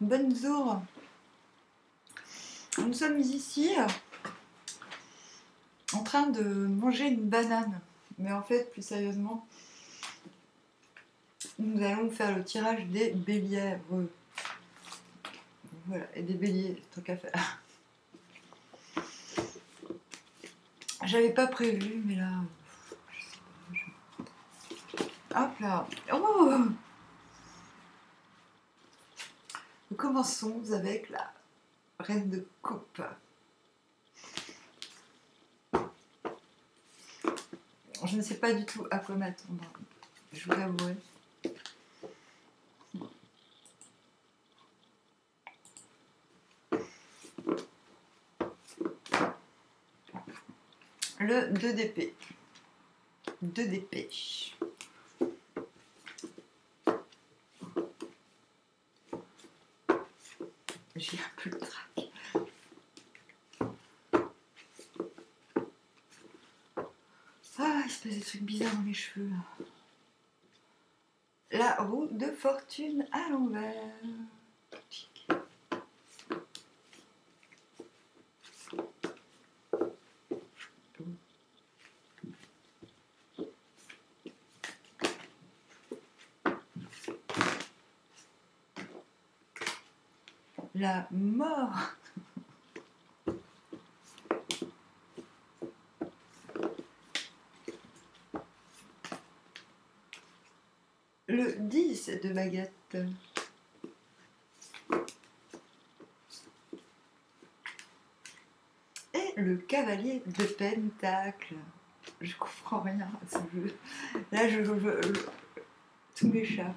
Bonjour. Nous sommes ici en train de manger une banane. Mais en fait, plus sérieusement, nous allons faire le tirage des béliers. Voilà, et des béliers, tant qu'à faire. J'avais pas prévu, mais là... je sais pas. Hop là. Oh, nous commençons avec la reine de coupe. Je ne sais pas du tout à quoi m'attendre, je vous avouerai. Le 2 d'épée. 2 d'épée. J'ai un peu le trac. Ah, il se passe des trucs bizarres dans mes cheveux là. La roue de fortune à l'envers. La mort. Le 10 de baguette. Et le cavalier de pentacle. Je comprends rien à ce jeu. Là, tout m'échappe.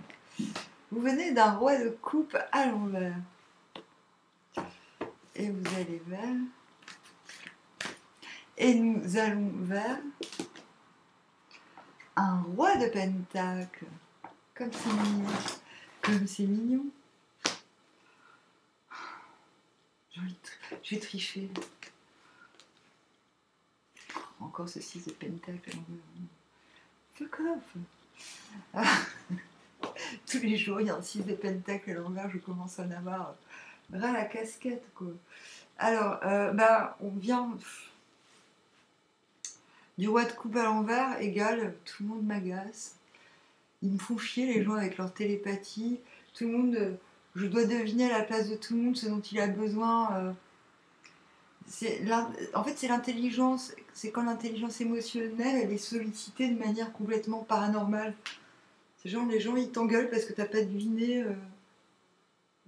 Vous venez d'un roi de coupe à l'envers. Et vous allez vers... Et nous allons vers... un roi de pentacle. Comme c'est mignon. Comme c'est mignon. J'ai triché. Encore ce 6 de pentacle. Fuck off. Ah. Tous les jours, il y a un 6 de pentacle à l'envers. Je commence à en avoir ras la casquette, quoi. Alors, on vient... Du roi de coupe à l'envers égale tout le monde m'agace. Ils me font chier les gens avec leur télépathie. Tout le monde, je dois deviner à la place de tout le monde ce dont il a besoin. En fait, c'est l'intelligence. C'est quand l'intelligence émotionnelle elle est sollicitée de manière complètement paranormale. C'est genre les gens ils t'engueulent parce que t'as pas deviné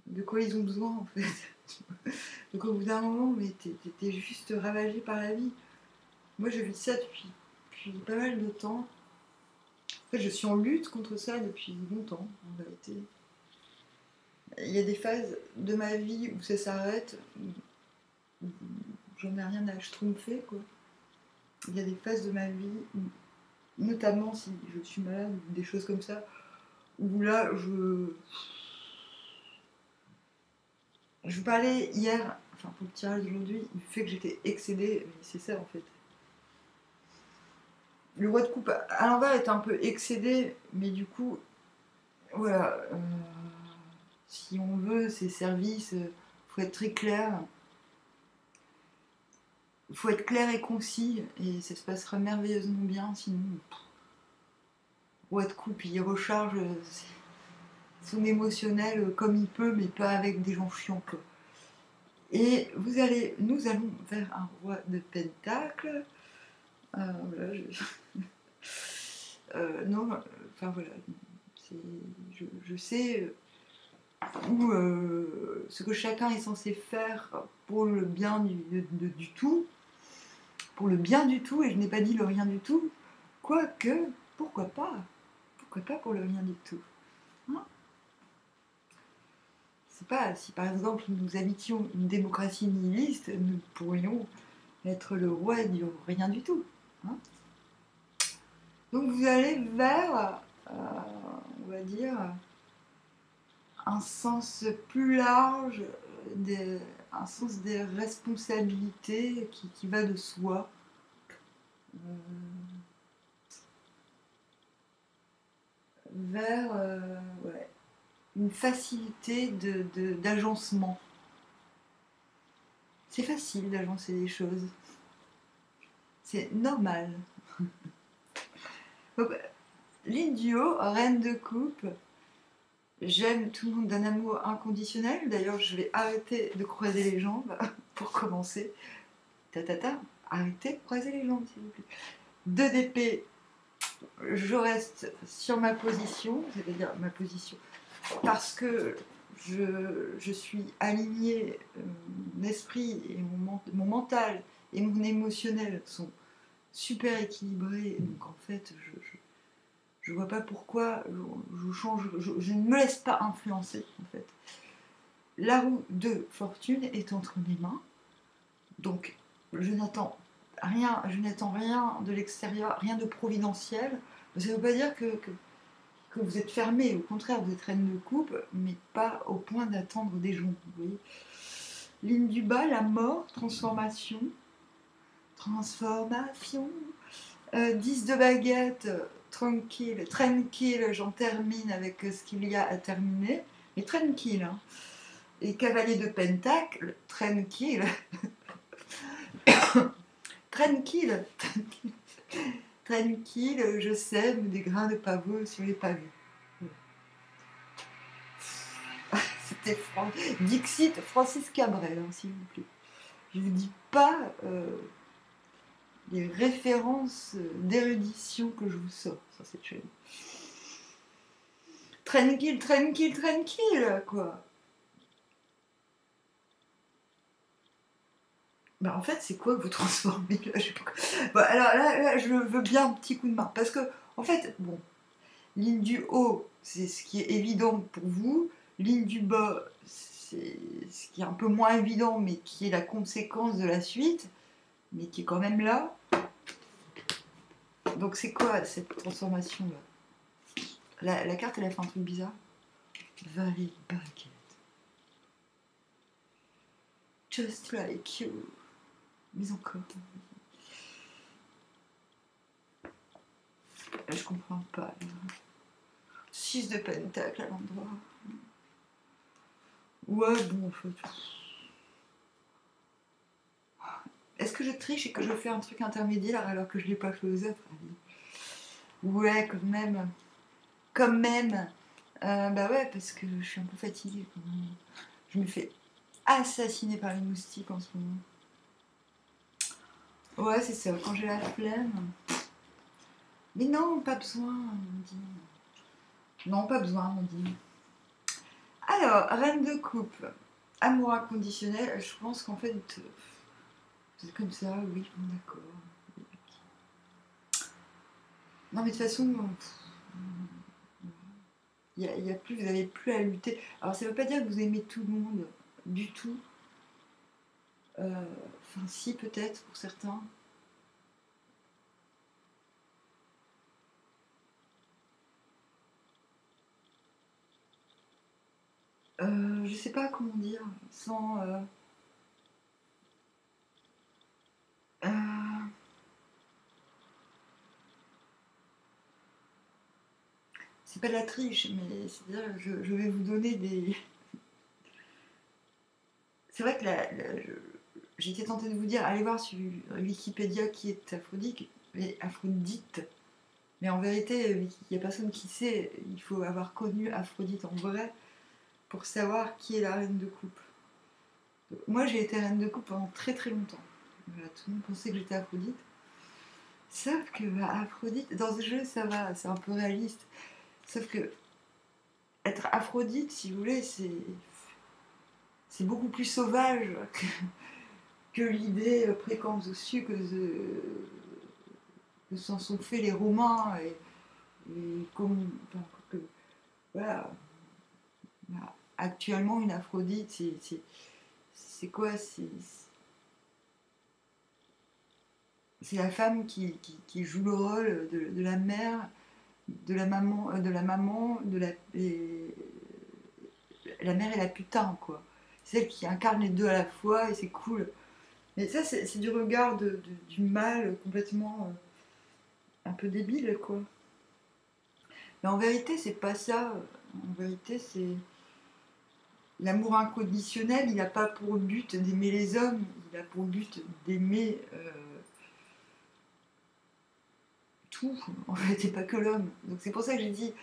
de quoi ils ont besoin en fait. Donc au bout d'un moment, mais t'es juste ravagé par la vie. Moi, je vis ça depuis pas mal de temps. En fait, je suis en lutte contre ça depuis longtemps, en vérité. Il y a des phases de ma vie où ça s'arrête, où j'en ai rien à schtroumpfer, quoi. Il y a des phases de ma vie, où, notamment si je suis malade ou des choses comme ça, où là, je vous parlais hier, enfin pour le tirage d'aujourd'hui, du fait que j'étais excédée, mais c'est ça en fait. Le roi de coupe à l'envers est un peu excédé, mais du coup, voilà, si on veut ces services, faut être très clair. Il faut être clair et concis, et ça se passera merveilleusement bien, sinon, roi de coupe, il recharge son émotionnel comme il peut, mais pas avec des gens chiants, quoi. Et nous allons vers un roi de pentacle. Voilà, non, enfin voilà, je sais où ce que chacun est censé faire pour le bien du tout, pour le bien du tout, et je n'ai pas dit le rien du tout, quoique, pourquoi pas pour le rien du tout, hein. C'est pas, si par exemple nous habitions une démocratie nihiliste, nous pourrions être le roi du rien du tout, hein. Donc vous allez vers, on va dire, un sens plus large, un sens des responsabilités qui va de soi. Vers ouais, une facilité d'agencement. C'est facile d'agencer les choses. C'est normal. Donc, ligne du haut, reine de coupe. J'aime tout le monde d'un amour inconditionnel. D'ailleurs, je vais arrêter de croiser les jambes pour commencer. Arrêtez de croiser les jambes, s'il vous plaît. 2 d'épée, je reste sur ma position, c'est-à-dire ma position, parce que je suis alignée, mon esprit et mon mental et mon émotionnel sont super équilibrés. Donc en fait, je vois pas pourquoi je change, je ne me laisse pas influencer en fait. La roue de fortune est entre mes mains, donc je n'attends rien de l'extérieur, rien de providentiel. Ça ne veut pas dire que vous êtes fermé, au contraire, vous êtes reine de coupe, mais pas au point d'attendre des jours. Vous voyez. Ligne du bas, la mort, transformation. 10 de baguette, tranquille, j'en termine avec ce qu'il y a à terminer, mais tranquille. Hein. Et cavalier de pentacle, tranquille. Tranquille, je sème des grains de pavot sur les pavés. C'était Dixit Francis Cabrel, hein, s'il vous plaît. Je ne vous dis pas les références d'érudition que je vous sors sur cette chaîne. Tranquille, quoi. Bah en fait, c'est quoi que vous transformez là, bah, alors là, je veux bien un petit coup de main. Parce que, en fait, bon, ligne du haut, c'est ce qui est évident pour vous. Ligne du bas, c'est ce qui est un peu moins évident, mais qui est la conséquence de la suite, mais qui est quand même là. Donc c'est quoi cette transformation-là? La carte, elle a fait un truc bizarre. Valid bucket. Just like you. Mais encore. Je comprends pas. 6 de pentacle à l'endroit. Ouais, bon, en fait. Est-ce que je triche et que je fais un truc intermédiaire alors que je l'ai pas fait aux autres? Ouais, quand même. Bah ouais, parce que je suis un peu fatiguée. Quand même. Je me fais assassiner par les moustiques en ce moment. Ouais, c'est ça, quand j'ai la flemme. Mais non, pas besoin, Nadine. Non, pas besoin, Nadine. Alors, reine de coupe, amour inconditionnel, je pense qu'en fait, c'est comme ça, oui, bon, d'accord. Non, mais de toute façon, y a plus, vous n'avez plus à lutter. Alors, ça ne veut pas dire que vous aimez tout le monde, du tout. Enfin, si, peut-être, pour certains. Je sais pas comment dire, sans... c'est pas de la triche, mais c'est-à-dire je vais vous donner des... C'est vrai que j'étais tentée de vous dire, allez voir sur Wikipédia qui est Aphrodite. Mais en vérité, il n'y a personne qui sait. Il faut avoir connu Aphrodite en vrai pour savoir qui est la reine de coupe. Donc, moi, j'ai été reine de coupe pendant très très longtemps. Voilà, tout le monde pensait que j'étais Aphrodite. Sauf que Aphrodite, dans ce jeu, ça va, c'est un peu réaliste. Sauf que être Aphrodite, si vous voulez, c'est beaucoup plus sauvage que l'idée précambuseuse que s'en sont fait les Romains et comme voilà. Actuellement, une Aphrodite, c'est quoi? C'est la femme qui joue le rôle de la mère, de la maman, la mère et la putain, quoi. C'est celle qui incarne les deux à la fois et c'est cool. Mais ça, c'est du regard du mal complètement un peu débile, quoi. Mais en vérité, c'est pas ça. En vérité, l'amour inconditionnel, il n'a pas pour but d'aimer les hommes, il a pour but d'aimer tout, en fait, et pas que l'homme. Donc c'est pour ça que j'ai dit,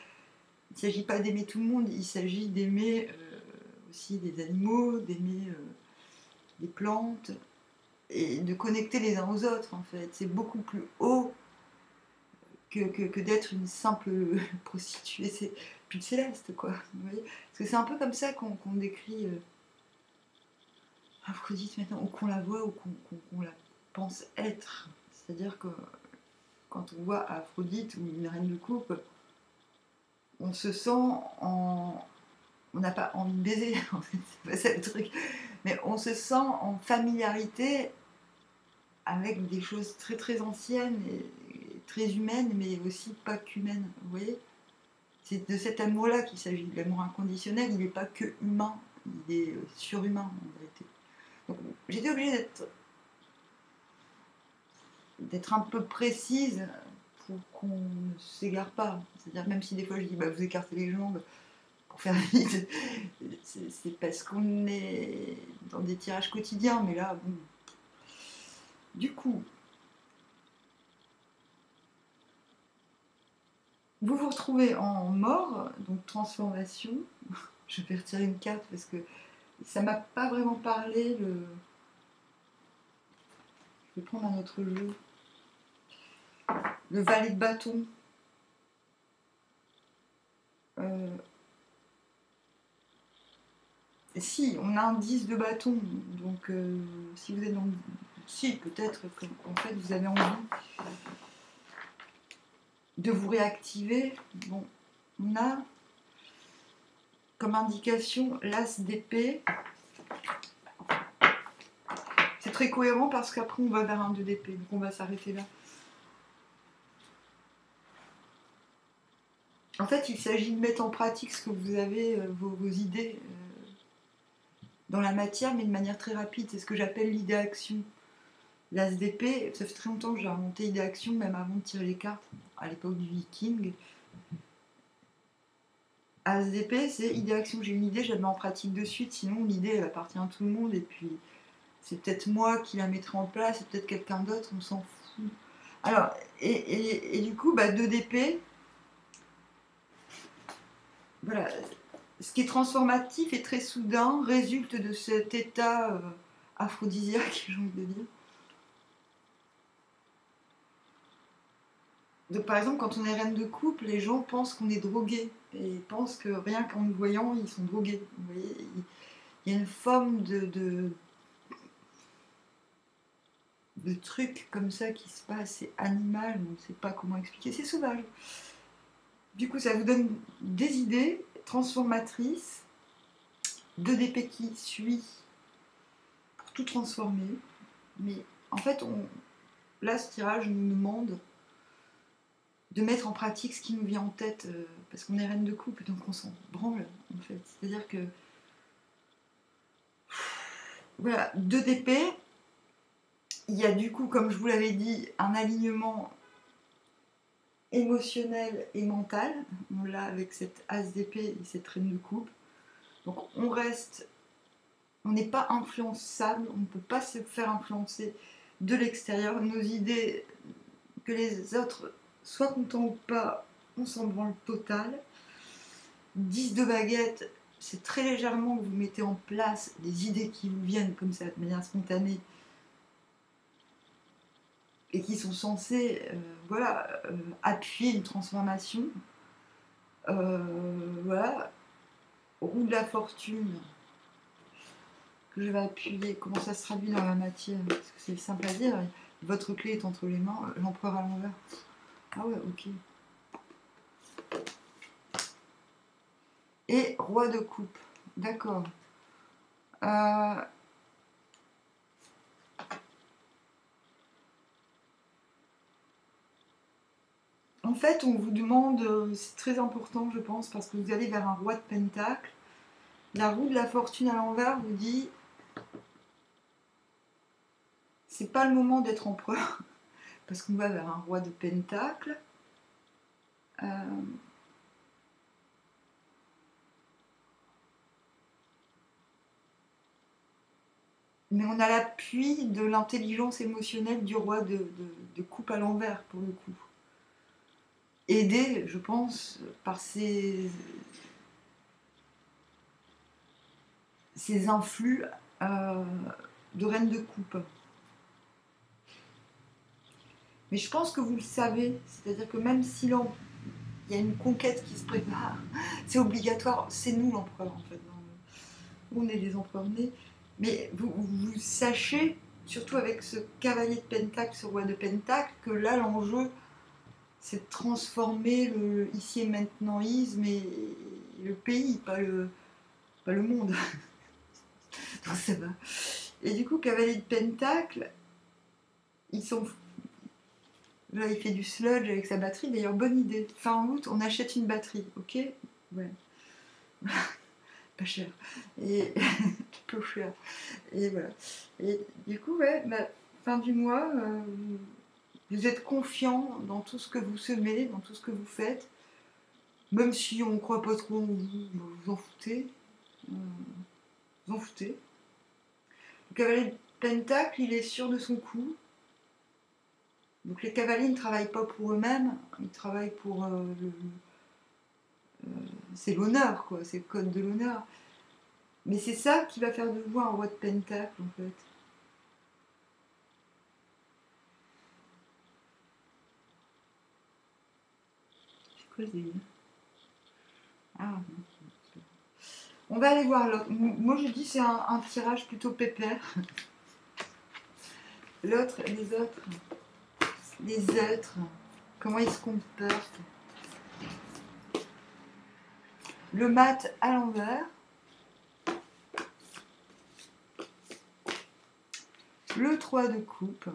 il ne s'agit pas d'aimer tout le monde, il s'agit d'aimer aussi des animaux, d'aimer des plantes, et de connecter les uns aux autres, en fait. C'est beaucoup plus haut que d'être une simple prostituée. C'est plus céleste, quoi. Vous voyez, parce que c'est un peu comme ça qu'on décrit Aphrodite maintenant, ou qu'on la voit, ou qu'on la pense être. C'est-à-dire que quand on voit Aphrodite ou une reine de coupe, on se sent en... On n'a pas envie de baiser, en fait, c'est pas ça le truc. Mais on se sent en familiarité avec des choses très très anciennes et très humaines, mais aussi pas qu'humaines. Vous voyez, c'est de cet amour-là qu'il s'agit. L'amour inconditionnel, il n'est pas que humain, il est surhumain en vérité. Donc j'étais obligée d'être un peu précise pour qu'on ne s'égare pas. C'est-à-dire, même si des fois je dis bah, vous écartez les jambes pour faire vite, c'est parce qu'on est dans des tirages quotidiens, mais là, bon. Du coup, vous vous retrouvez en mort, donc transformation. Je vais retirer une carte parce que ça m'a pas vraiment parlé. Je vais prendre un autre jeu. Le valet de bâton. Si, on a un 10 de bâton, donc si vous êtes dans... Si, peut-être qu'en fait vous avez envie de vous réactiver. Bon, on a comme indication l'as d'épée. C'est très cohérent parce qu'après on va vers un 2 d'épée, donc on va s'arrêter là. En fait, il s'agit de mettre en pratique ce que vous avez, vos idées dans la matière, mais de manière très rapide. C'est ce que j'appelle l'idée-action. L'as d'épée, ça fait très longtemps que j'ai remonté idée-action, même avant de tirer les cartes, à l'époque du Viking. As d'épée, c'est idée-action. J'ai une idée, je la mets en pratique de suite, sinon l'idée, elle appartient à tout le monde, et puis c'est peut-être moi qui la mettrai en place, c'est peut-être quelqu'un d'autre, on s'en fout. Alors, et du coup, 2 d'épée, voilà. Ce qui est transformatif et très soudain résulte de cet état aphrodisiaque, j'ai envie de dire. Donc, par exemple, quand on est reine de coupe, les gens pensent qu'on est drogué et pensent que rien qu'en nous voyant, ils sont drogués. Vous voyez, il y a une forme de truc comme ça qui se passe, c'est animal, on ne sait pas comment expliquer, c'est sauvage. Du coup, ça vous donne des idées transformatrices, 2 d'épée qui suit pour tout transformer. Mais en fait, là, ce tirage nous demande de mettre en pratique ce qui nous vient en tête, parce qu'on est reine de coupe, donc on s'en branle, en fait. C'est-à-dire que... Voilà, 2 d'épée. Il y a du coup, comme je vous l'avais dit, un alignement émotionnel et mental. On l'a avec cette as d'épée et cette reine de coupe. Donc on reste... On n'est pas influençable, on ne peut pas se faire influencer de l'extérieur. Nos idées, que les autres soient contents ou pas, on s'en branle total. 10 de baguette, c'est très légèrement que vous mettez en place des idées qui vous viennent comme ça, de manière spontanée, et qui sont censées appuyer une transformation. Voilà. Roue de la fortune, que je vais appuyer. Comment ça se traduit dans la matière? Parce que c'est simple à dire. Votre clé est entre les mains. L'empereur à l'envers. Ah ouais, ok. Et roi de coupe. D'accord. En fait, on vous demande, c'est très important, je pense, parce que vous allez vers un roi de pentacle. La roue de la fortune à l'envers vous dit, c'est pas le moment d'être empereur, parce qu'on va vers un roi de pentacle. Mais on a l'appui de l'intelligence émotionnelle du roi de coupe à l'envers, pour le coup. Aidé, je pense, par ces influx de reine de coupe. Mais je pense que vous le savez, c'est-à-dire que même si il y a une conquête qui se prépare, c'est obligatoire, c'est nous l'empereur en fait. On est les empereurs nés. Mais vous sachez, surtout avec ce cavalier de Pentacle, ce roi de Pentacle, que là l'enjeu c'est de transformer le ici et maintenant-isme et le pays, pas le monde. Donc ça va. Et du coup, cavalier de Pentacle, ils sont. Là, il fait du sludge avec sa batterie. D'ailleurs, bonne idée. Fin août, on achète une batterie, ok? Ouais. Pas cher. Et peu cher. Et voilà. Et du coup, ouais, fin du mois, vous êtes confiant dans tout ce que vous semez, dans tout ce que vous faites. Même si on ne croit pas trop en vous, vous en foutez. Vous en foutez. Le cavalier de Pentacle, il est sûr de son coup. Donc les cavaliers ne travaillent pas pour eux-mêmes, ils travaillent pour c'est l'honneur, quoi, c'est le code de l'honneur. Mais c'est ça qui va faire de vous un roi de Pentacle, en fait. C'est quoi ce délire? Ah, on va aller voir l'autre. Moi, je dis c'est un tirage plutôt pépère. L'autre, les autres, comment ils se comportent. Le mat à l'envers. Le 3 de coupe.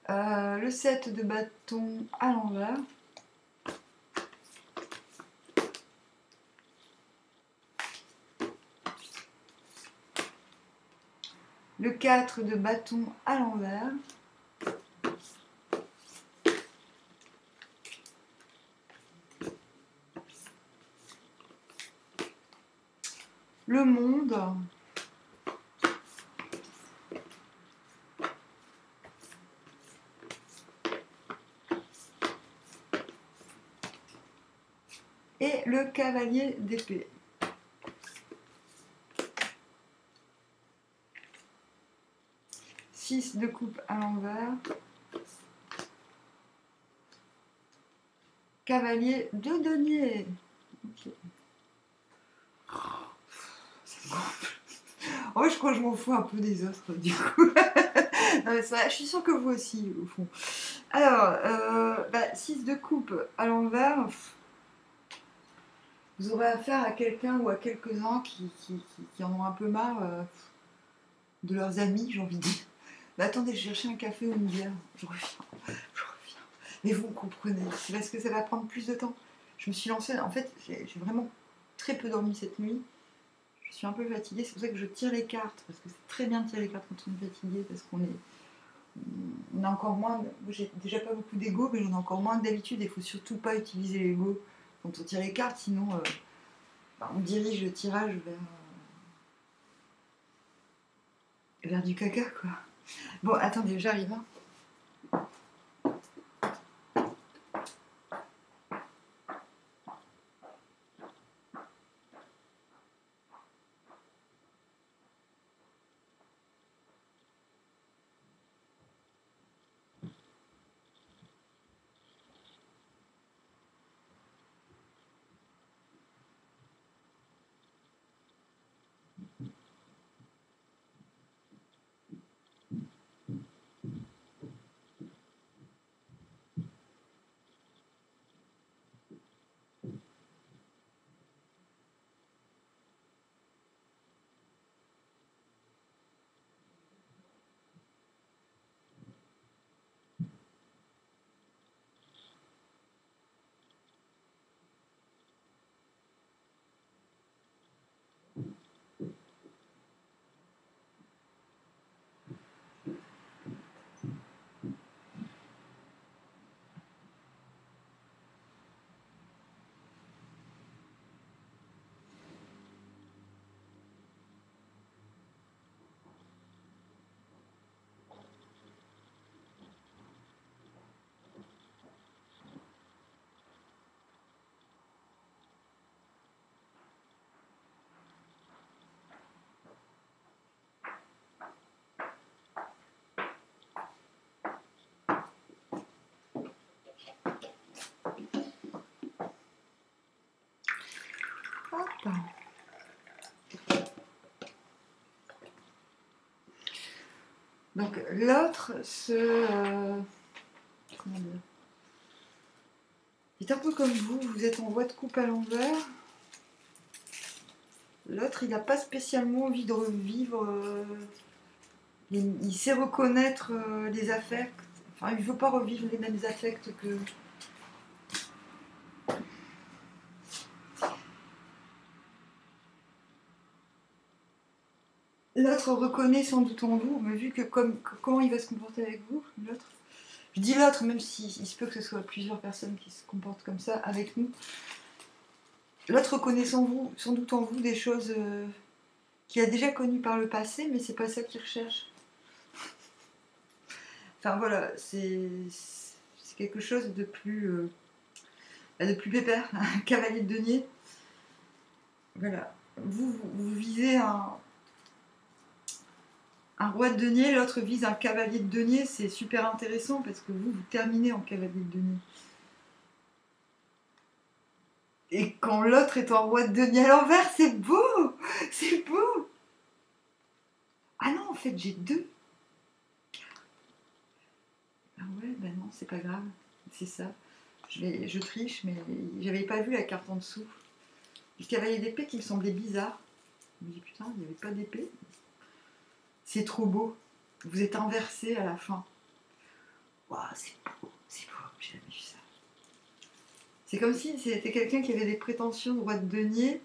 Le 7 de bâton à l'envers. Le 4 de bâton à l'envers. Le monde. Et le cavalier d'épée. Six de coupe à l'envers. Cavalier de denier. Okay. Oh, je crois que je m'en fous un peu des autres, du coup. Non, mais vrai, je suis sûre que vous aussi, au fond. Alors, 6 de coupe à l'envers. Vous aurez affaire à quelqu'un ou à quelques-uns qui en ont un peu marre de leurs amis, j'ai envie de dire. Mais attendez, je cherchais un café ou une bière. Je reviens. Mais vous me comprenez, c'est parce que ça va prendre plus de temps. Je me suis lancée, en fait, j'ai vraiment très peu dormi cette nuit. Je suis un peu fatiguée, c'est pour ça que je tire les cartes, parce que c'est très bien de tirer les cartes quand on est fatigué, parce on a encore moins, j'ai déjà pas beaucoup d'ego, mais j'en ai encore moins que d'habitude, et il faut surtout pas utiliser l'ego quand on tire les cartes, sinon on dirige le tirage vers du caca, quoi. Bon, attendez, j'arrive, hein. Donc l'autre comment dire, est un peu comme vous êtes en voie de coupe à l'envers. L'autre, il n'a pas spécialement envie de revivre. Il sait reconnaître les affects. Enfin, il ne veut pas revivre les mêmes affects que. L'autre reconnaît sans doute en vous, mais vu que comment il va se comporter avec vous, l'autre. Je dis l'autre, même s'il se peut que ce soit plusieurs personnes qui se comportent comme ça avec nous. L'autre reconnaît sans doute en vous des choses qu'il a déjà connues par le passé, mais c'est pas ça qu'il recherche. Enfin voilà, c'est quelque chose de plus pépère, un cavalier de denier. Voilà. Vous visez un roi de denier, l'autre vise un cavalier de denier, c'est super intéressant parce que vous terminez en cavalier de denier. Et quand l'autre est en roi de denier à l'envers, c'est beau! C'est beau! Ah non, en fait, j'ai deux. Ah ouais, ben non, c'est pas grave. C'est ça. Je triche, mais j'avais pas vu la carte en dessous. Le cavalier d'épée qui me semblait bizarre. Je me dis putain, il n'y avait pas d'épée. C'est trop beau. Vous êtes inversé à la fin. Waouh, c'est beau, j'ai jamais vu ça. C'est comme si c'était quelqu'un qui avait des prétentions de roi de denier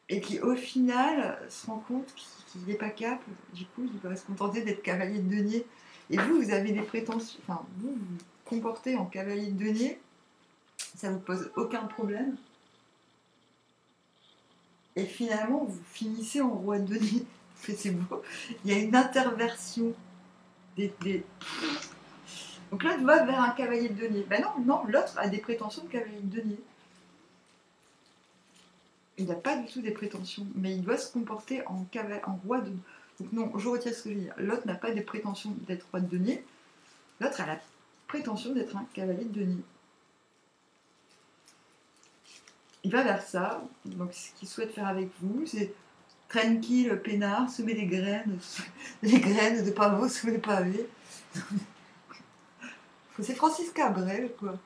et qui au final se rend compte qu'il n'est pas cap. Du coup, il va se contenter d'être cavalier de denier. Et vous avez des prétentions, enfin, vous comportez en cavalier de denier, ça ne vous pose aucun problème. Et finalement, vous finissez en roi de denier. C'est beau. Il y a une interversion des. Donc l'autre va vers un cavalier de denier. Ben non, l'autre a des prétentions de cavalier de denier. Il n'a pas du tout des prétentions, mais il doit se comporter en roi de. Donc non, je retire ce que je veux dire. L'autre n'a pas des prétentions d'être roi de denier. L'autre a la prétention d'être un cavalier de denier. Il va vers ça. Donc ce qu'il souhaite faire avec vous, c'est tranquille, peinard, semer des graines de pavot sous les pavés. C'est Francis Cabrel, quoi.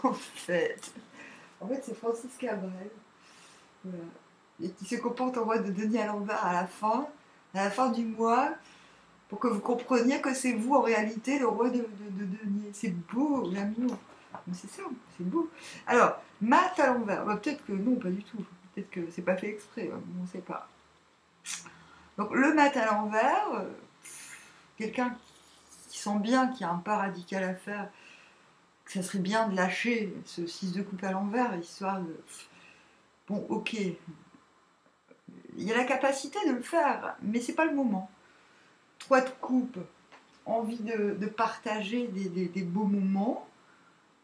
en fait, c'est Francis Cabrel. Voilà. Et qui se comporte en roi de denier à l'envers à la fin du mois, pour que vous compreniez que c'est vous en réalité le roi de denier. C'est beau, l'amour. C'est ça, c'est beau. Alors, mat à l'envers. Bah, peut-être que non, pas du tout. Peut-être que c'est pas fait exprès, on ne sait pas. Donc le mat à l'envers, quelqu'un qui sent bien qu'il y a un pas radical à faire, que ça serait bien de lâcher ce 6 de coupe à l'envers, histoire de... Bon, ok, il y a la capacité de le faire, mais c'est pas le moment. 3 de coupe, envie de partager des beaux moments.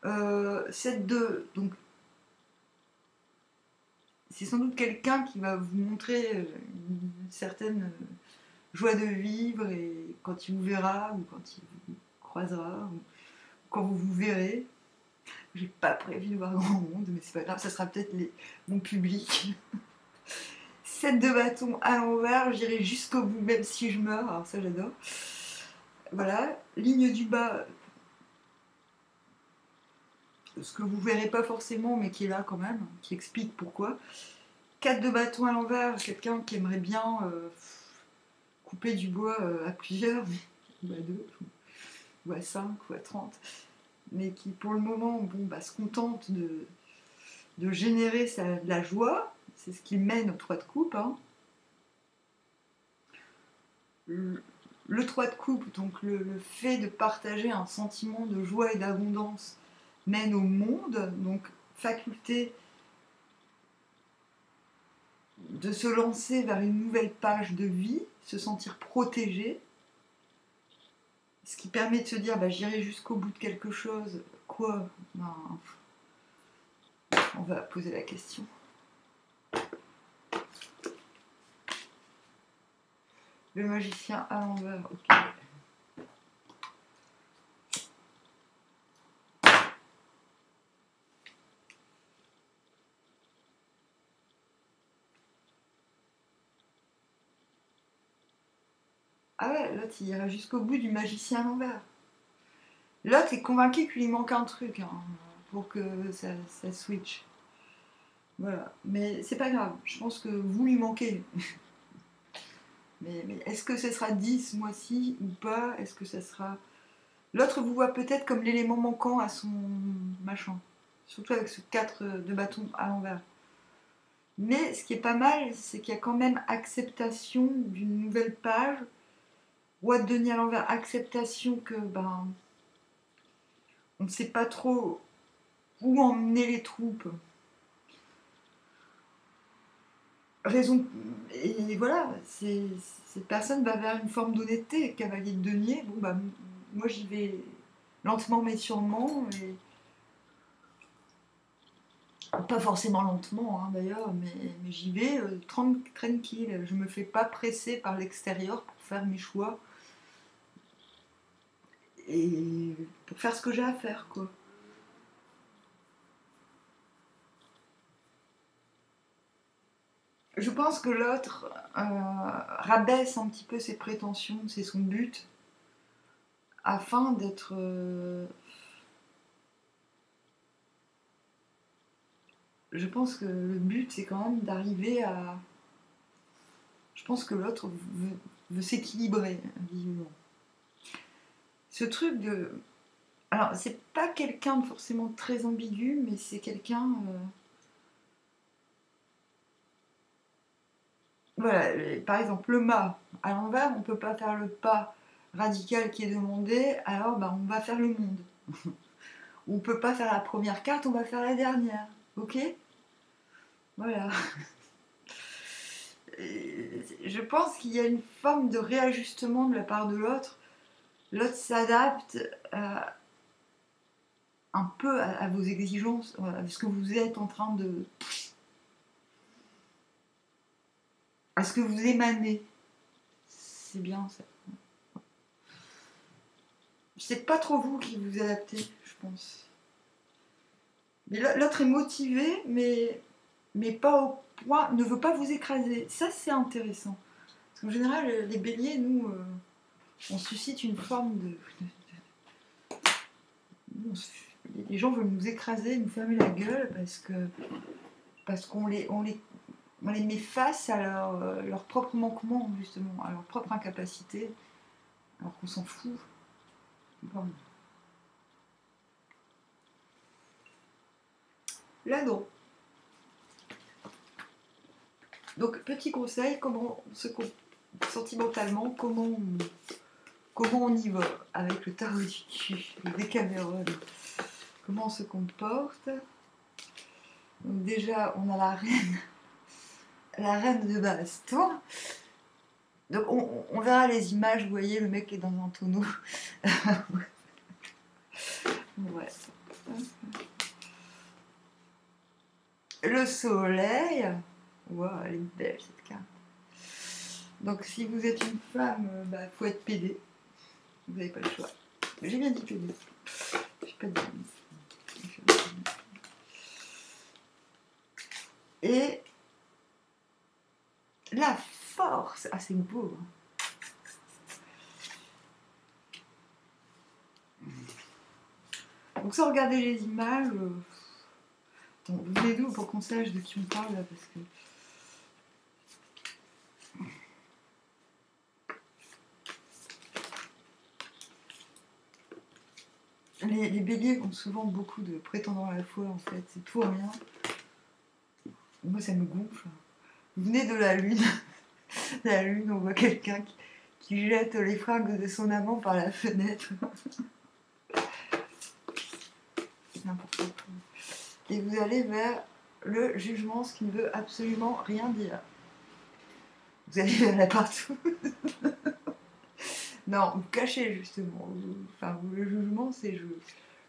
7 de... Donc, c'est sans doute quelqu'un qui va vous montrer une certaine joie de vivre, et quand il vous verra, ou quand il vous croisera, ou quand vous vous verrez. J'ai pas prévu de voir grand monde, mais c'est pas grave, ça sera peut-être mon public. 7 de bâton à l'envers, j'irai jusqu'au bout, même si je meurs, alors ça j'adore. Voilà, ligne du bas, ce que vous verrez pas forcément, mais qui est là quand même, qui explique pourquoi. 4 de bâton à l'envers, quelqu'un qui aimerait bien couper du bois à plusieurs, ou à 2, ou à 5, ou à 30, mais qui pour le moment se contente de générer de la joie. C'est ce qui mène au 3 de coupe. Hein. Le 3 de coupe, donc le fait de partager un sentiment de joie et d'abondance, mène au monde, donc faculté de se lancer vers une nouvelle page de vie, se sentir protégé, ce qui permet de se dire j'irai jusqu'au bout de quelque chose. Quoi? On va poser la question. Le magicien à l'envers, ok. Ah ouais, l'autre il ira jusqu'au bout du magicien à l'envers. L'autre est convaincu qu'il lui manque un truc hein, pour que ça switch. Voilà. Mais c'est pas grave, je pense que vous lui manquez. Mais est-ce que ce sera 10 ce mois-ci ou pas? Est-ce que ça sera. L'autre vous voit peut-être comme l'élément manquant à son machin. Surtout avec ce 4 de bâton à l'envers. Mais ce qui est pas mal, c'est qu'il y a quand même acceptation d'une nouvelle page. Roi de denier à l'envers, acceptation que ben on ne sait pas trop où emmener les troupes. Raison. Et voilà, cette personne va vers une forme d'honnêteté. Cavalier de denier, bon bah moi j'y vais lentement mais sûrement. Et pas forcément lentement hein, d'ailleurs, mais j'y vais tranquille. Je me fais pas presser par l'extérieur pour faire mes choix et pour faire ce que j'ai à faire quoi. Je pense que l'autre rabaisse un petit peu ses prétentions, c'est son but, afin d'être. Je pense que le but c'est quand même d'arriver à. Je pense que l'autre veut s'équilibrer, visiblement. Ce truc de. Alors, c'est pas quelqu'un de forcément très ambigu, mais c'est quelqu'un. Voilà, par exemple, le mât à l'envers, on peut pas faire le pas radical qui est demandé, alors bah, on va faire le monde. On peut pas faire la première carte, on va faire la dernière. Ok? Voilà. Je pense qu'il y a une forme de réajustement de la part de l'autre. L'autre s'adapte un peu à vos exigences, à ce que vous êtes en train de. À ce que vous émanez. C'est bien ça. C'est pas trop vous qui vous adaptez, je pense. Mais l'autre est motivé, mais pas au point, ne veut pas vous écraser. Ça, c'est intéressant. Parce qu'en général, les béliers, nous, on suscite une forme de. Les gens veulent nous écraser, nous fermer la gueule parce qu'on on les met face à leur propre manquement, justement, à leur propre incapacité, alors qu'on s'en fout. Bon. Là, non. Donc, petit conseil, sentimentalement, comment on y va avec le tarot du cul, le Décameron, comment on se comporte. Donc déjà, on a la reine de baston. Donc on verra les images, vous voyez, le mec est dans un tonneau. Ouais. Le soleil. Wow, elle est belle cette carte. Donc si vous êtes une femme, bah, faut être pédé. Vous n'avez pas le choix. J'ai bien dit pédé. J'ai pas dit. Et la force. Ah, c'est beau. Donc sans regarder les images. Attends, vous venez d'où pour qu'on sache de qui on parle là, parce que. Les béliers ont souvent beaucoup de prétendants à la fois, en fait. C'est tout ou rien. Moi, ça me gonfle. Vous venez de la lune. La lune, on voit quelqu'un qui jette les fringues de son amant par la fenêtre. N'importe quoi. Et vous allez vers le jugement, ce qui ne veut absolument rien dire. Vous allez vers la partout. Non, vous cachez justement. Enfin, le jugement, c'est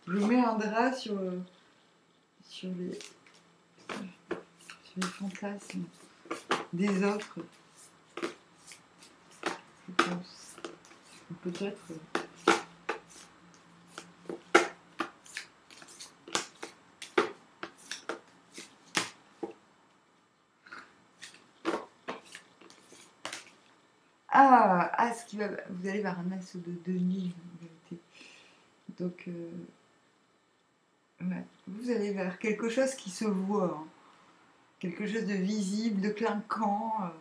je mets un drap sur les fantasmes des autres. Je pense. Peut-être. Ce qui vous allez vers un axe de nuit, en vérité. Donc, ouais, vous allez vers quelque chose qui se voit, hein. Quelque chose de visible, de clinquant.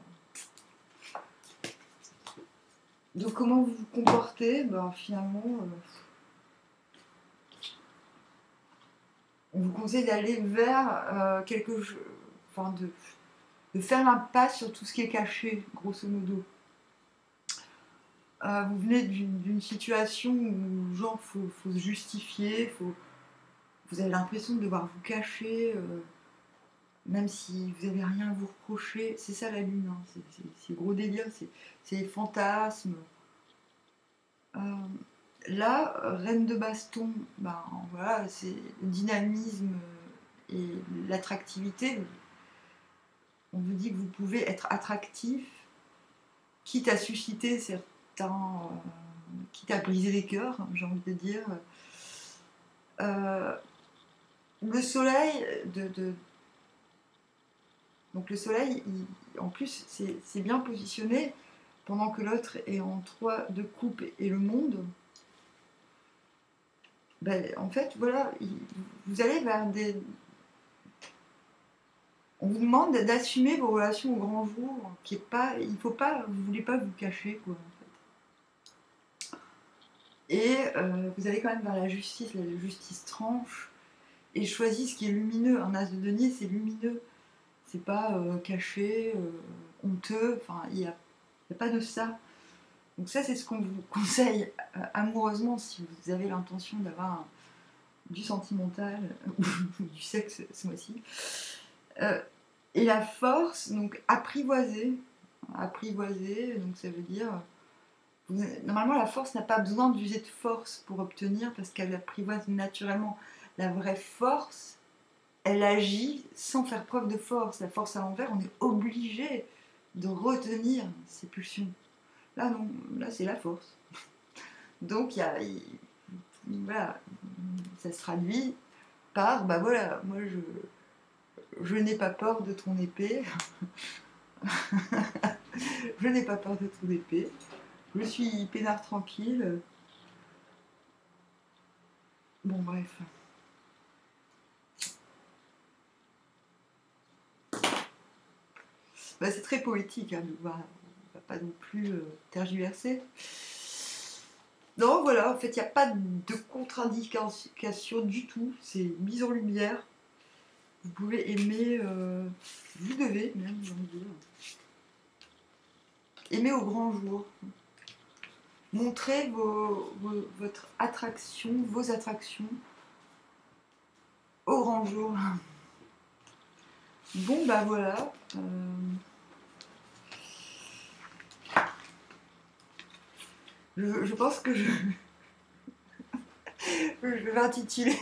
Donc, comment vous vous comportez? Ben, finalement, on vous conseille d'aller vers quelque chose, enfin, de faire l'impasse sur tout ce qui est caché, grosso modo. Vous venez d'une situation où, genre, faut se justifier, vous avez l'impression de devoir vous cacher, même si vous n'avez rien à vous reprocher. C'est ça la lune, hein. C'est gros délire, c'est les fantasmes. Là, reine de baston, ben voilà, c'est le dynamisme et l'attractivité. On vous dit que vous pouvez être attractif, quitte à susciter certains, quitte à briser les cœurs, j'ai envie de dire. Le soleil, donc le soleil, en plus, c'est bien positionné pendant que l'autre est en 3 de coupe et le monde. Ben, en fait, voilà, vous allez vers des... On vous demande d'assumer vos relations au grand jour, qui est pas, il faut pas, vous voulez pas vous cacher, quoi, en fait. Et vous allez quand même vers la justice tranche, et choisit ce qui est lumineux. Un as de denier, c'est lumineux, c'est pas caché, honteux, enfin, il n'y a pas de ça. Donc ça, c'est ce qu'on vous conseille amoureusement si vous avez l'intention d'avoir du sentimental ou du sexe ce mois-ci. Et la force, donc apprivoiser, donc ça veut dire... Normalement, la force n'a pas besoin d'user de force pour obtenir parce qu'elle apprivoise naturellement. La vraie force, elle agit sans faire preuve de force. La force à l'envers, on est obligé de retenir ses pulsions. Là, non, là, c'est la force. Donc, voilà, ça se traduit par, bah voilà, moi, je n'ai pas peur de ton épée. Je n'ai pas peur de ton épée. Je suis peinard tranquille. Bon, bref. Bah, c'est très poétique, hein, on va pas non plus tergiverser. Non, voilà, en fait, il n'y a pas de contre-indication du tout. C'est mise en lumière. Vous pouvez aimer, vous devez même, j'ai envie de dire. Aimer au grand jour. Montrez votre attraction, vos attractions au grand jour. Bon, bah voilà. Je pense que je vais intituler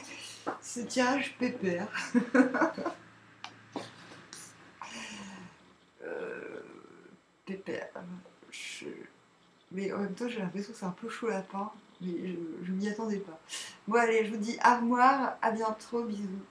ce tirage pépère. Pépère. Mais en même temps, j'ai l'impression que c'est un peu chaud lapin. Mais je m'y attendais pas. Bon, allez, je vous dis au revoir, à bientôt, bisous.